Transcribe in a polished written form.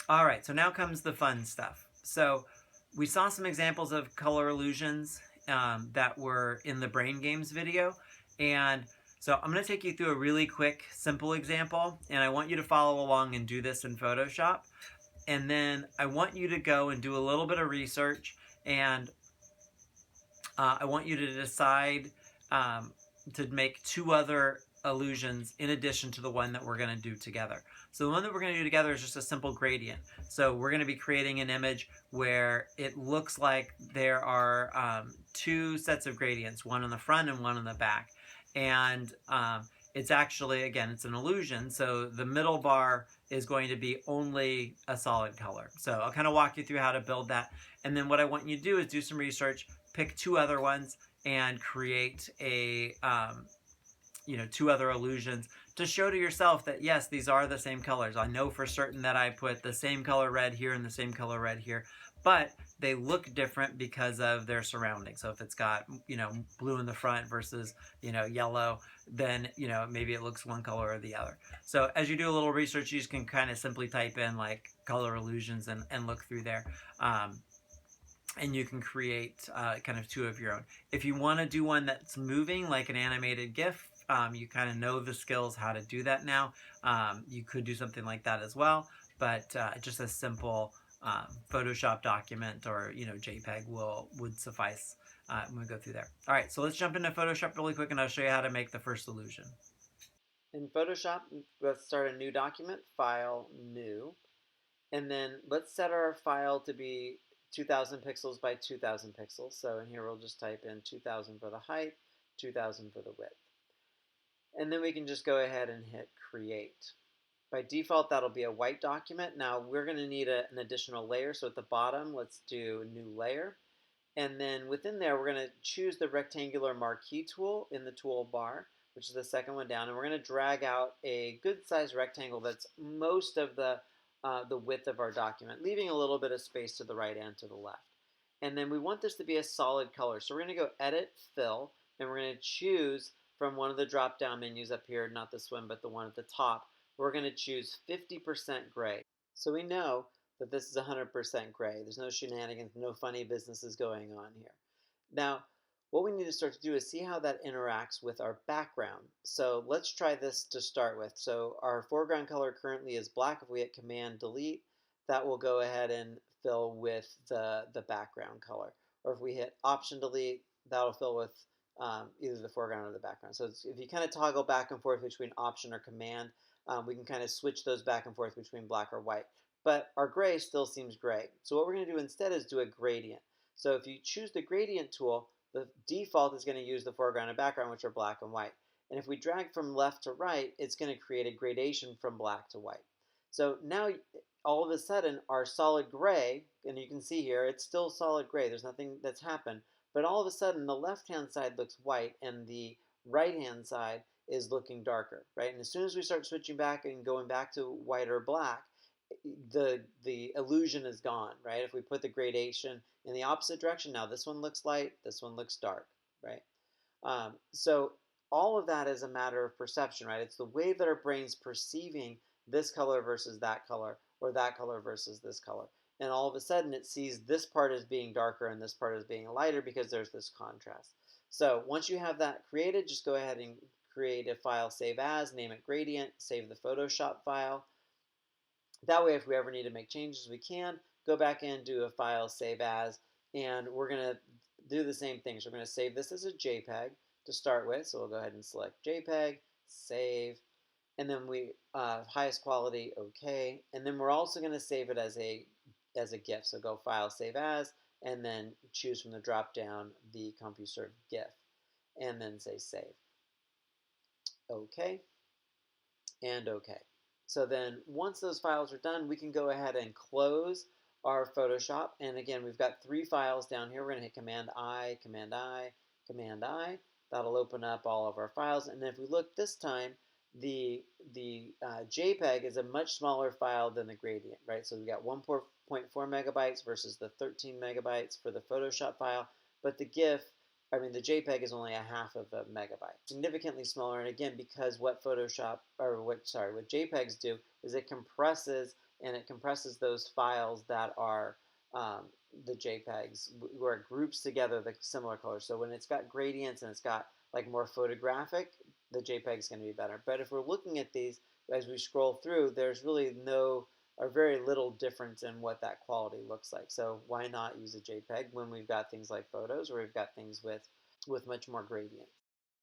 All right, so now comes the fun stuff. So we saw some examples of color illusions that were in the Brain Games video. And so I'm going to take you through a really quick, simple example. And I want you to follow along and do this in Photoshop. And then I want you to go and do a little bit of research. And I want you to decide um, to make two other illusions in addition to the one that we're going to do together. So the one that we're going to do together is just a simple gradient. So we're going to be creating an image where it looks like there are two sets of gradients, one on the front and one on the back. And it's actually, again, it's an illusion. So the middle bar is going to be only a solid color. So I'll kind of walk you through how to build that. And then what I want you to do is do some research, pick two other ones, and create a two other illusions to show to yourself that yes, these are the same colors. I know for certain that I put the same color red here and the same color red here, but they look different because of their surroundings. So if it's got blue in the front versus yellow, then maybe it looks one color or the other. So as you do a little research, you just can kind of simply type in like color illusions and look through there. And you can create kind of two of your own. If you want to do one that's moving, like an animated GIF, you kind of know the skills how to do that now. You could do something like that as well, but just a simple Photoshop document or JPEG would suffice when we go through there. All right, so let's jump into Photoshop really quick, and I'll show you how to make the first illusion. In Photoshop, let's start a new document, File, New. And then let's set our file to be 2000 pixels by 2000 pixels. So in here we'll just type in 2000 for the height, 2000 for the width. And then we can just go ahead and hit create. By default, that'll be a white document. Now we're going to need an additional layer. So at the bottom, let's do new layer. And then within there, we're going to choose the rectangular marquee tool in the toolbar, which is the second one down. And we're going to drag out a good sized rectangle that's most of the width of our document, leaving a little bit of space to the right and to the left. And then we want this to be a solid color. So we're going to go Edit, Fill, and we're going to choose from one of the drop-down menus up here, not this one, but the one at the top. We're going to choose 50% gray. So we know that this is 100% gray. There's no shenanigans, no funny businesses going on here. Now, what we need to start to do is see how that interacts with our background. So let's try this to start with. So our foreground color currently is black. If we hit Command Delete, that will go ahead and fill with the background color. Or if we hit Option Delete, that'll fill with either the foreground or the background. So if you kind of toggle back and forth between Option or Command, we can kind of switch those back and forth between black or white. But our gray still seems gray. So what we're going to do instead is do a gradient. So if you choose the gradient tool, the default is going to use the foreground and background, which are black and white. And if we drag from left to right, it's going to create a gradation from black to white. So now all of a sudden our solid gray, and you can see here, it's still solid gray. There's nothing that's happened. But all of a sudden the left-hand side looks white and the right-hand side is looking darker, right? And as soon as we start switching back and going back to white or black, the illusion is gone, right? If we put the gradation in the opposite direction, now this one looks light, this one looks dark, right? So all of that is a matter of perception, right? It's the way that our brain's perceiving this color versus that color, or that color versus this color. And all of a sudden it sees this part as being darker and this part as being lighter because there's this contrast. So once you have that created, just go ahead and create a file, save as, name it gradient, save the Photoshop file. That way, if we ever need to make changes, we can go back in, do a file, save as, and we're going to do the same thing. So we're going to save this as a JPEG to start with. So we'll go ahead and select JPEG, save, and then we highest quality, okay. And then we're also going to save it as a GIF. So go file, save as, and then choose from the drop down the CompuServe GIF, and then say save. Okay, and okay. So then once those files are done, we can go ahead and close our Photoshop. And again, we've got three files down here. We're going to hit Command I, Command I, Command I. That'll open up all of our files. And if we look this time, the JPEG is a much smaller file than the gradient, right? So we've got 1.4 megabytes versus the 13 megabytes for the Photoshop file. But the GIF, the JPEG is only a half of a megabyte, significantly smaller. And again, because what JPEGs do is it compresses and it compresses those files that are the JPEGs, where it groups together the similar colors. So when it's got gradients and it's got like more photographic, the JPEG is going to be better. But if we're looking at these as we scroll through, there's really no or very little difference in what that quality looks like. So why not use a JPEG when we've got things like photos, or we've got things with much more gradient?